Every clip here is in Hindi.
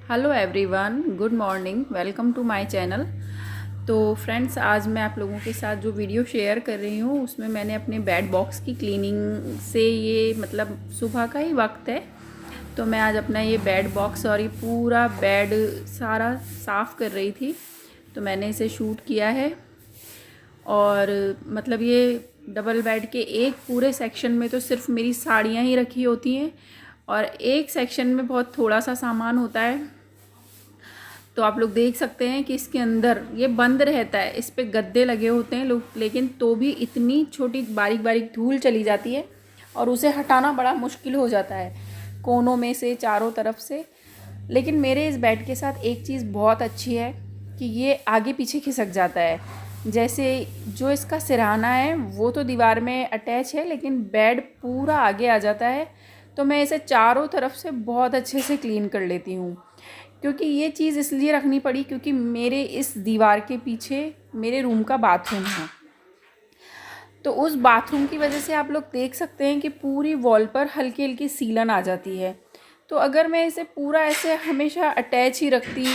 Hello everyone, good morning, welcome to my channel. तो फ्रेंड्स, आज मैं आप लोगों के साथ जो वीडियो शेयर कर रही हूँ उसमें मैंने अपने बेड बॉक्स की क्लीनिंग से ये मतलब सुबह का ही वक्त है, तो मैं आज अपना ये बेड बॉक्स और ये पूरा बेड सारा साफ़ कर रही थी। तो मैंने इसे शूट किया है और मतलब ये डबल बेड के एक पूरे सेक्शन में तो सिर्फ मेरी साड़ियाँ ही रखी होती हैं और एक सेक्शन में बहुत थोड़ा सा सामान होता है। तो आप लोग देख सकते हैं कि इसके अंदर ये बंद रहता है, इस पे गद्दे लगे होते हैं लोग, लेकिन तो भी इतनी छोटी बारीक बारीक धूल चली जाती है और उसे हटाना बड़ा मुश्किल हो जाता है कोनों में से, चारों तरफ से। लेकिन मेरे इस बेड के साथ एक चीज़ बहुत अच्छी है कि ये आगे पीछे खिसक जाता है। जैसे जो इसका सिरहाना है वो तो दीवार में अटैच है, लेकिन बेड पूरा आगे आ जाता है। तो मैं इसे चारों तरफ से बहुत अच्छे से क्लीन कर लेती हूँ, क्योंकि ये चीज़ इसलिए रखनी पड़ी क्योंकि मेरे इस दीवार के पीछे मेरे रूम का बाथरूम है। तो उस बाथरूम की वजह से आप लोग देख सकते हैं कि पूरी वॉल पर हल्की हल्की सीलन आ जाती है। तो अगर मैं इसे पूरा ऐसे हमेशा अटैच ही रखती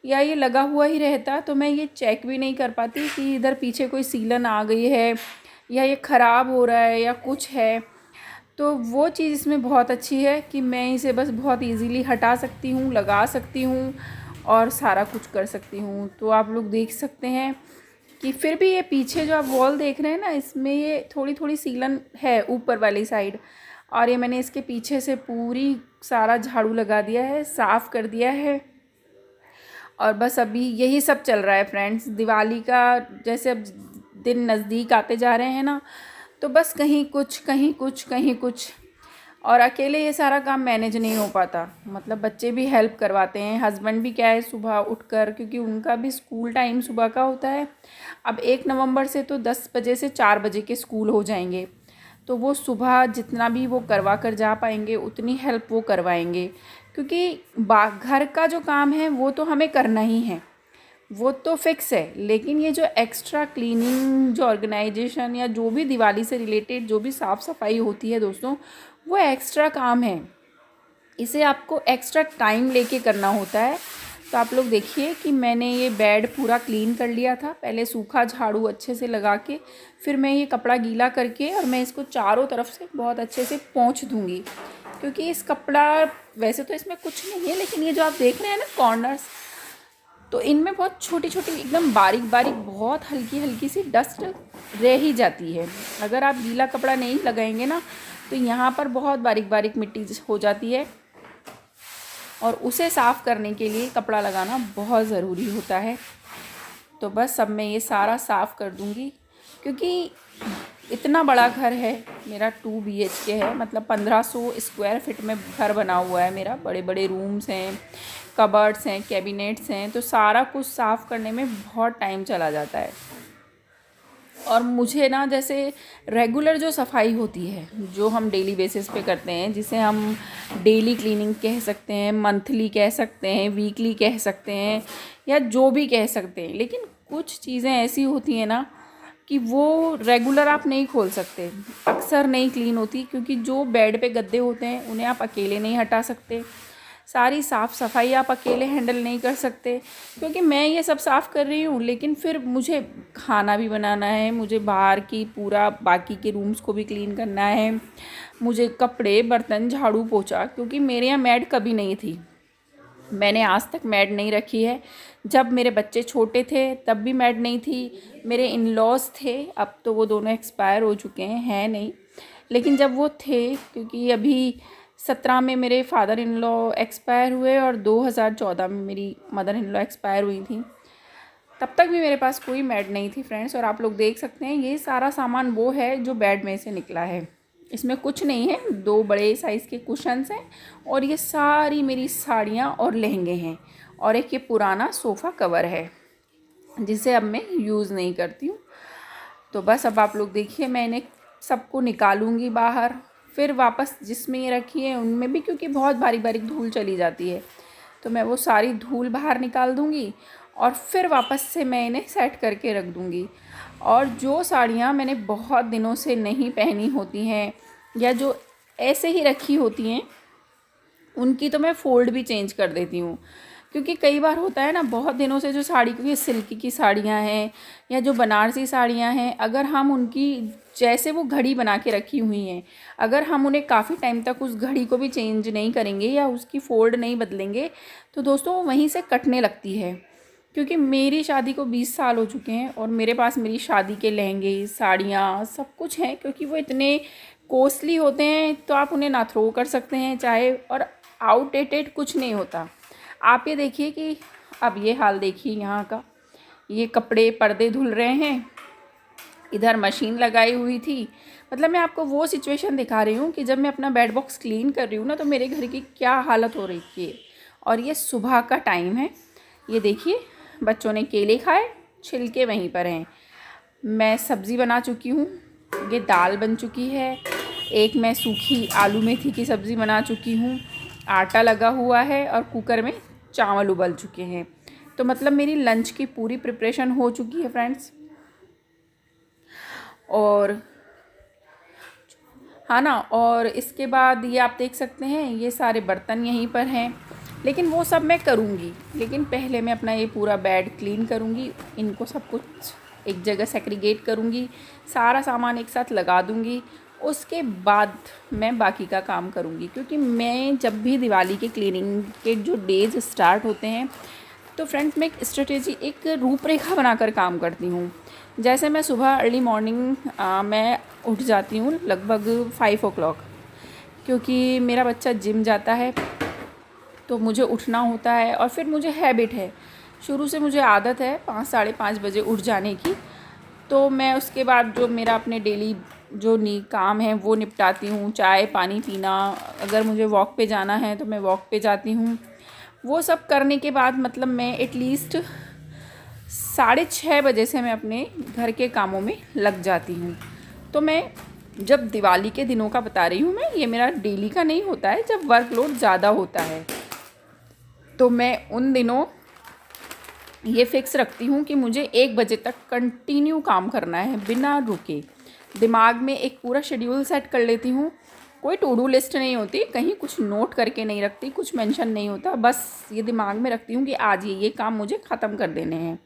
या ये लगा हुआ ही रहता तो मैं ये चेक भी नहीं कर पाती कि इधर पीछे कोई सीलन आ गई है या ये ख़राब हो रहा है या कुछ है। तो वो चीज़ इसमें बहुत अच्छी है कि मैं इसे बस बहुत इजीली हटा सकती हूँ, लगा सकती हूँ और सारा कुछ कर सकती हूँ। तो आप लोग देख सकते हैं कि फिर भी ये पीछे जो आप वॉल देख रहे हैं ना, इसमें ये थोड़ी थोड़ी सीलन है ऊपर वाली साइड, और ये मैंने इसके पीछे से पूरी सारा झाड़ू लगा दिया है, साफ़ कर दिया है। और बस अभी यही सब चल रहा है फ्रेंड्स। दिवाली का जैसे अब दिन नज़दीक आते जा रहे हैं ना, तो बस कहीं कुछ कहीं कुछ कहीं कुछ, और अकेले ये सारा काम मैनेज नहीं हो पाता। मतलब बच्चे भी हेल्प करवाते हैं, हस्बैंड भी क्या है सुबह उठकर, क्योंकि उनका भी स्कूल टाइम सुबह का होता है। अब 1 नवंबर से तो 10 बजे से 4 बजे के स्कूल हो जाएंगे, तो वो सुबह जितना भी वो करवा कर जा पाएंगे उतनी हेल्प वो करवाएंगे, क्योंकि घर का जो काम है वो तो हमें करना ही है, वो तो फिक्स है। लेकिन ये जो एक्स्ट्रा क्लीनिंग, जो ऑर्गेनाइजेशन या जो भी दिवाली से रिलेटेड जो भी साफ़ सफाई होती है दोस्तों, वो एक्स्ट्रा काम है, इसे आपको एक्स्ट्रा टाइम लेके करना होता है। तो आप लोग देखिए कि मैंने ये बेड पूरा क्लीन कर लिया था, पहले सूखा झाड़ू अच्छे से लगा के, फिर मैं ये कपड़ा गीला करके और मैं इसको चारों तरफ से बहुत अच्छे से पोंछ दूँगी। क्योंकि इस कपड़ा वैसे तो इसमें कुछ नहीं है, लेकिन ये जो आप देख रहे हैं ना कॉर्नर्स, तो इनमें बहुत छोटी छोटी एकदम बारीक बारीक बहुत हल्की हल्की सी डस्ट रह ही जाती है। अगर आप गीला कपड़ा नहीं लगाएंगे ना, तो यहाँ पर बहुत बारीक बारीक मिट्टी हो जाती है, और उसे साफ़ करने के लिए कपड़ा लगाना बहुत ज़रूरी होता है। तो बस अब मैं ये सारा साफ़ कर दूँगी, क्योंकि इतना बड़ा घर है मेरा, 2 BHK है, मतलब 1500 स्क्वायर फीट में घर बना हुआ है मेरा। बड़े बड़े रूम्स हैं, कबर्ड्स हैं, कैबिनेट्स हैं, तो सारा कुछ साफ़ करने में बहुत टाइम चला जाता है। और मुझे ना, जैसे रेगुलर जो सफाई होती है जो हम डेली बेसिस पे करते हैं, जिसे हम डेली क्लीनिंग कह सकते हैं, मंथली कह सकते हैं, वीकली कह सकते हैं, या जो भी कह सकते हैं, लेकिन कुछ चीज़ें ऐसी होती हैं ना कि वो रेगुलर आप नहीं खोल सकते, अक्सर नहीं क्लीन होती, क्योंकि जो बेड पे गद्दे होते हैं उन्हें आप अकेले नहीं हटा सकते, सारी साफ़ सफाई आप अकेले हैंडल नहीं कर सकते। क्योंकि मैं ये सब साफ़ कर रही हूँ, लेकिन फिर मुझे खाना भी बनाना है, मुझे बाहर की पूरा बाकी के रूम्स को भी क्लीन करना है, मुझे कपड़े, बर्तन, झाड़ू, पोछा, क्योंकि मेरे यहाँ मैड कभी नहीं थी, मैंने आज तक मैड नहीं रखी है। जब मेरे बच्चे छोटे थे तब भी मैड नहीं थी। मेरे इन लॉज थे, अब तो वो दोनों एक्सपायर हो चुके हैं नहीं, लेकिन जब वो थे, क्योंकि अभी 17 में मेरे फादर इन लॉ एक्सपायर हुए और 2014 में मेरी मदर इन लॉ एक्सपायर हुई थी, तब तक भी मेरे पास कोई मैड नहीं थी फ्रेंड्स। और आप लोग देख सकते हैं ये सारा सामान वो है जो बेड में से निकला है, इसमें कुछ नहीं है, 2 बड़े साइज़ के कुशन्स हैं, और ये सारी मेरी साड़ियाँ और लहंगे हैं, और एक ये पुराना सोफ़ा कवर है जिसे अब मैं यूज़ नहीं करती हूँ। तो बस अब आप लोग देखिए, मैं इन्हें सबको निकालूंगी बाहर, फिर वापस जिसमें ये रखी है उनमें भी, क्योंकि बहुत बारीक बारीक धूल चली जाती है, तो मैं वो सारी धूल बाहर निकाल दूंगी और फिर वापस से मैं इन्हें सेट करके रख दूंगी। और जो साड़ियाँ मैंने बहुत दिनों से नहीं पहनी होती हैं या जो ऐसे ही रखी होती हैं, उनकी तो मैं फ़ोल्ड भी चेंज कर देती हूँ, क्योंकि कई बार होता है ना, बहुत दिनों से जो साड़ी, क्योंकि सिल्क की साड़ियाँ हैं या जो बनारसी साड़ियाँ हैं, अगर हम उनकी जैसे वो घड़ी बना के रखी हुई हैं, अगर हम उन्हें काफ़ी टाइम तक उस घड़ी को भी चेंज नहीं करेंगे या उसकी फ़ोल्ड नहीं बदलेंगे तो दोस्तों वो वहीं से कटने लगती है। क्योंकि मेरी शादी को 20 साल हो चुके हैं और मेरे पास मेरी शादी के लहंगे, साड़ियाँ सब कुछ हैं, क्योंकि वो इतने कॉस्टली होते हैं तो आप उन्हें ना थ्रो कर सकते हैं चाहे, और आउटडेटेड कुछ नहीं होता। आप ये देखिए कि अब ये हाल देखिए यहाँ का, ये कपड़े पर्दे धुल रहे हैं, इधर मशीन लगाई हुई थी। मतलब मैं आपको वो सिचुएशन दिखा रही हूँ कि जब मैं अपना बेड बॉक्स क्लीन कर रही हूँ ना तो मेरे घर की क्या हालत हो रही है। और ये सुबह का टाइम है, ये देखिए बच्चों ने केले खाए, छिलके वहीं पर हैं। मैं सब्ज़ी बना चुकी हूँ, ये दाल बन चुकी है, एक मैं सूखी आलू मेथी की सब्ज़ी बना चुकी हूँ, आटा लगा हुआ है और कुकर में चावल उबल चुके हैं। तो मतलब मेरी लंच की पूरी प्रिपरेशन हो चुकी है फ्रेंड्स। और हाँ ना, और इसके बाद ये आप देख सकते हैं ये सारे बर्तन यहीं पर हैं, लेकिन वो सब मैं करूँगी। लेकिन पहले मैं अपना ये पूरा बेड क्लीन करूँगी, इनको सब कुछ एक जगह सेग्रीगेट करूँगी, सारा सामान एक साथ लगा दूँगी, उसके बाद मैं बाकी का काम करूँगी। क्योंकि मैं जब भी दिवाली के क्लीनिंग के जो डेज स्टार्ट होते हैं तो फ्रेंड्स मैं एक स्ट्रेटेजी, एक रूपरेखा बनाकर काम करती हूँ। जैसे मैं सुबह अर्ली मॉर्निंग मैं उठ जाती हूँ लगभग 5 o'clock, क्योंकि मेरा बच्चा जिम जाता है तो मुझे उठना होता है। और फिर मुझे हैबिट है, शुरू से मुझे आदत है 5 साढ़े 5 बजे उठ जाने की। तो मैं उसके बाद जो मेरा अपने डेली जो काम है वो निपटाती हूँ, चाय पानी पीना, अगर मुझे वॉक पे जाना है तो मैं वॉक पे जाती हूँ। वो सब करने के बाद मतलब मैं एटलीस्ट 6:30 बजे से मैं अपने घर के कामों में लग जाती हूँ। तो मैं जब दिवाली के दिनों का बता रही हूँ मैं, ये मेरा डेली का नहीं होता है, जब वर्कलोड ज़्यादा होता है तो मैं उन दिनों ये फ़िक्स रखती हूँ कि मुझे 1 बजे तक कंटिन्यू काम करना है बिना रुके। दिमाग में एक पूरा शेड्यूल सेट कर लेती हूँ, कोई टू डू लिस्ट नहीं होती, कहीं कुछ नोट करके नहीं रखती, कुछ मेंशन नहीं होता, बस ये दिमाग में रखती हूँ कि आज ये काम मुझे ख़त्म कर देने हैं।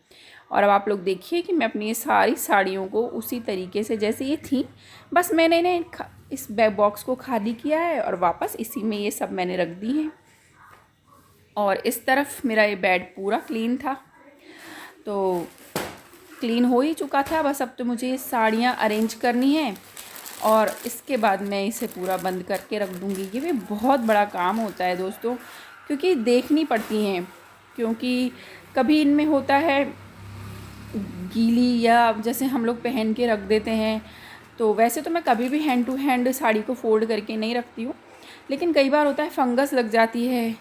और अब आप लोग देखिए कि मैं अपनी ये सारी साड़ियों को उसी तरीके से जैसे ये थी, बस मैंने इन्हें इस बैग बॉक्स को खाली किया है और वापस इसी में ये सब मैंने रख दी हैं। और इस तरफ मेरा ये बेड पूरा क्लीन था, तो क्लीन हो ही चुका था, बस अब तो मुझे ये साड़ियाँ अरेंज करनी है और इसके बाद मैं इसे पूरा बंद करके रख दूँगी। ये भी बहुत बड़ा काम होता है दोस्तों, क्योंकि देखनी पड़ती हैं, क्योंकि कभी इनमें होता है गीली, या जैसे हम लोग पहन के रख देते हैं। तो वैसे तो मैं कभी भी हैंड टू हैंड साड़ी को फोल्ड करके नहीं रखती हूँ, लेकिन कई बार होता है फंगस लग जाती है।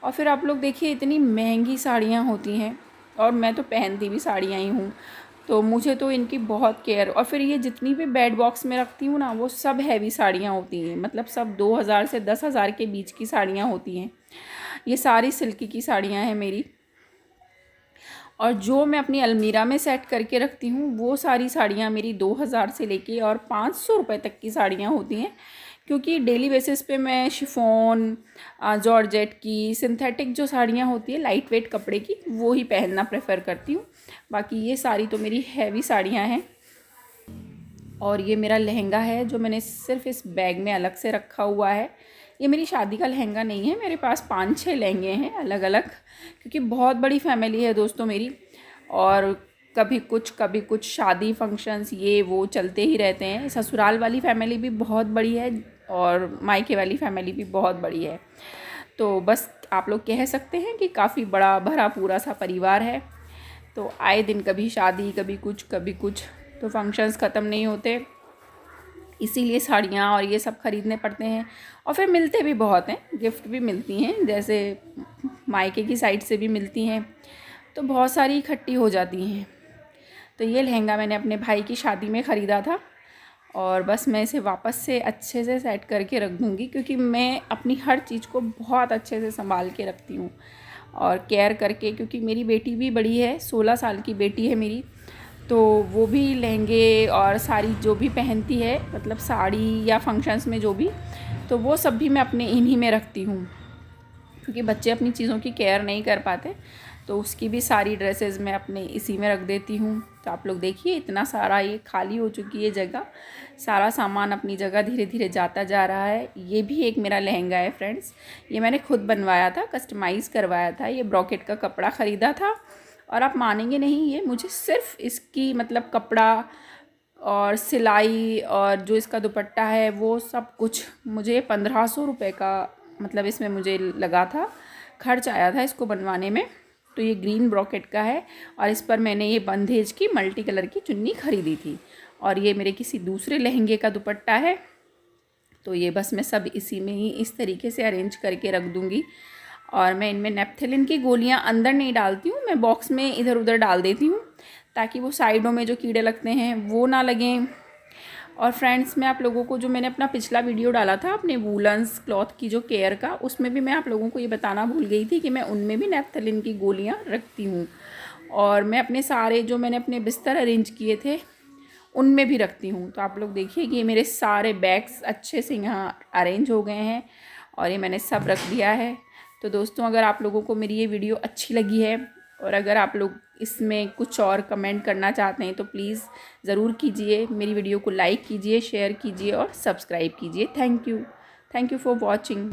और फिर आप लोग देखिए इतनी महंगी साड़ियाँ होती हैं, और मैं तो पहनती भी साड़ियाँ ही हूँ, तो मुझे तो इनकी बहुत केयर। और फिर ये जितनी भी बेड बॉक्स में रखती हूँ ना, वो सब हैवी साड़ियाँ होती हैं, मतलब सब 2000 से 10,000 के बीच की साड़ियाँ होती हैं। ये सारी सिल्की की साड़ियाँ हैं मेरी। और जो मैं अपनी अलमीरा में सेट करके रखती हूँ वो सारी साड़ियाँ मेरी 2000 से लेके और 500 रुपये तक की साड़ियाँ होती हैं, क्योंकि डेली बेसिस पे मैं शिफॉन, जॉर्जेट की, सिंथेटिक जो साड़ियाँ होती है लाइट वेट कपड़े की, वो ही पहनना प्रेफर करती हूँ। बाकी ये सारी तो मेरी हैवी साड़ियाँ हैं। और ये मेरा लहंगा है जो मैंने सिर्फ इस बैग में अलग से रखा हुआ है। ये मेरी शादी का लहंगा नहीं है, मेरे पास 5-6 लहंगे हैं अलग अलग, क्योंकि बहुत बड़ी फैमिली है दोस्तों मेरी, और कभी कुछ शादी फंक्शंस ये वो चलते ही रहते हैं। ससुराल वाली फैमिली भी बहुत बड़ी है और मायके वाली फैमिली भी बहुत बड़ी है, तो बस आप लोग कह सकते हैं कि काफ़ी बड़ा भरा पूरा सा परिवार है। तो आए दिन कभी शादी, कभी कुछ, तो फंक्शंस ख़त्म नहीं होते, इसीलिए साड़ियाँ और ये सब ख़रीदने पड़ते हैं। और फिर मिलते भी बहुत हैं, गिफ्ट भी मिलती हैं, जैसे मायके की साइड से भी मिलती हैं, तो बहुत सारी इकट्ठी हो जाती हैं। तो ये लहंगा मैंने अपने भाई की शादी में ख़रीदा था, और बस मैं इसे वापस से अच्छे से सेट करके रख दूँगी, क्योंकि मैं अपनी हर चीज़ को बहुत अच्छे से संभाल के रखती हूँ और केयर करके। क्योंकि मेरी बेटी भी बड़ी है, 16 साल की बेटी है मेरी, तो वो भी लहंगे और साड़ी जो भी पहनती है, मतलब साड़ी या फंक्शंस में जो भी, तो वो सब भी मैं अपने इन्हीं में रखती हूँ। क्योंकि बच्चे अपनी चीज़ों की केयर नहीं कर पाते। तो उसकी भी सारी ड्रेसेस मैं अपने इसी में रख देती हूँ। तो आप लोग देखिए इतना सारा ये खाली हो चुकी है जगह, सारा सामान अपनी जगह धीरे धीरे जाता जा रहा है। ये भी एक मेरा लहंगा है फ्रेंड्स, ये मैंने खुद बनवाया था, कस्टमाइज़ करवाया था। ये ब्रॉकेट का कपड़ा ख़रीदा था और आप मानेंगे नहीं, ये मुझे सिर्फ इसकी मतलब कपड़ा और सिलाई और जो इसका दुपट्टा है वो सब कुछ मुझे 1500 रुपये का मतलब इसमें मुझे लगा था, खर्च आया था इसको बनवाने में। तो ये ग्रीन ब्रॉकेट का है और इस पर मैंने ये बंदेज की मल्टी कलर की चुन्नी ख़रीदी थी। और ये मेरे किसी दूसरे लहंगे का दुपट्टा है। तो ये बस मैं सब इसी में ही इस तरीके से अरेंज करके रख दूँगी। और मैं इनमें नेप्थेलिन की गोलियां अंदर नहीं डालती हूँ, मैं बॉक्स में इधर उधर डाल देती हूँ ताकि वो साइडों में जो कीड़े लगते हैं वो ना लगें। और फ्रेंड्स, मैं आप लोगों को जो मैंने अपना पिछला वीडियो डाला था अपने वूलन्स क्लॉथ की जो केयर का, उसमें भी मैं आप लोगों को ये बताना भूल गई थी कि मैं उनमें भी नेप्थेलिन की गोलियाँ रखती हूँ। और मैं अपने सारे जो मैंने अपने बिस्तर अरेंज किए थे उनमें भी रखती हूँ। तो आप लोग देखिए कि ये मेरे सारे बैग्स अच्छे से यहाँ अरेंज हो गए हैं और ये मैंने सब रख दिया है। तो दोस्तों, अगर आप लोगों को मेरी ये वीडियो अच्छी लगी है और अगर आप लोग इसमें कुछ और कमेंट करना चाहते हैं तो प्लीज़ ज़रूर कीजिए। मेरी वीडियो को लाइक कीजिए, शेयर कीजिए और सब्सक्राइब कीजिए। Thank you for watching.